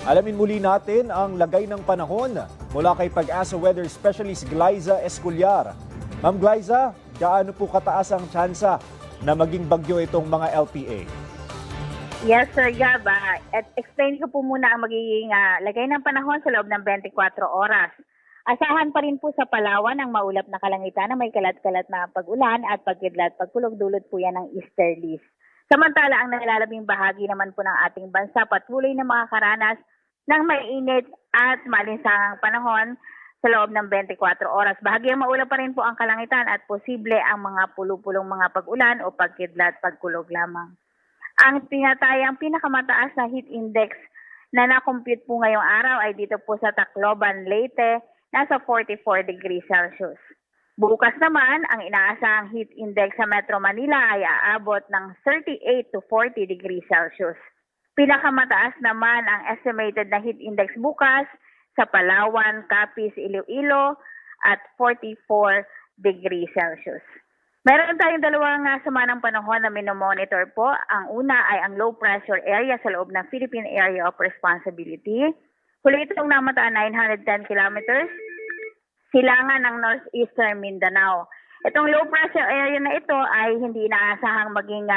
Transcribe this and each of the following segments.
Alamin muli natin ang lagay ng panahon mula kay Pag-asa Weather Specialist Glyza Esculiar. Ma'am Glyza, gaano po kataas ang tsansa na maging bagyo itong mga LPA? Yes, Sir Gab. At explain ko po muna ang magiging lagay ng panahon sa loob ng 24 oras. Asahan pa rin po sa Palawan ang maulap na kalangitan na may kalat-kalat na pag-ulan at pagkidlat pagkulog dulot po yan ng easterlies. Samantala, ang nalalabing bahagi naman po ng ating bansa patuloy na makakaranas ng mainit at malinsangang panahon sa loob ng 24 oras. Bahagyang maulap pa rin po ang kalangitan at posible ang mga pulupulong mga pag-ulan o pagkidlat pagkulog lamang. Ang tinatayang pinakamataas na heat index na na-compute po ngayong araw ay dito po sa Tacloban, Leyte, nasa 44 degrees Celsius. Bukas naman, ang inaasahang heat index sa Metro Manila ay aabot ng 38 to 40 degrees Celsius. Pinakamataas naman ang estimated na heat index bukas sa Palawan, Capiz, Iloilo at 44 degrees Celsius. Meron tayong dalawang sama ng panahon na minomonitor po. Ang una ay ang low pressure area sa loob ng Philippine Area of Responsibility. Huli itong namataan 910 kilometers, silangan ng northeastern Mindanao. Itong low pressure area na ito ay hindi inaasahang maging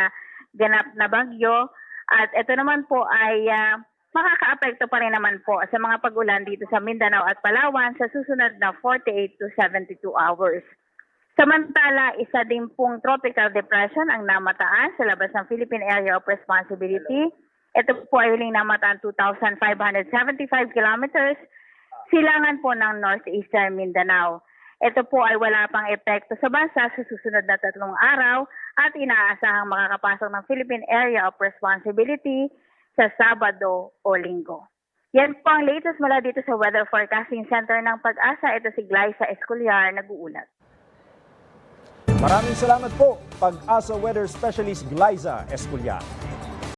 ganap na bagyo at ito naman po ay makakaapekto pa rin naman po sa mga pag-ulan dito sa Mindanao at Palawan sa susunod na 48 to 72 hours. Samantala, isa din pong tropical depression ang namataan sa labas ng Philippine Area of Responsibility. Ito po ay huling namataan 2,575 kilometers, silangan po ng northeastern Mindanao. Ito po ay wala pang epekto sa bansa sa susunod na 3 araw at inaasahang makakapasok ng Philippine Area of Responsibility sa Sabado o Linggo. Yan po ang latest mula dito sa Weather Forecasting Center ng Pag-asa. Ito si Glyza Esculiar, nag-uulat. Maraming salamat po, Pag-asa Weather Specialist Glyza Esculiar.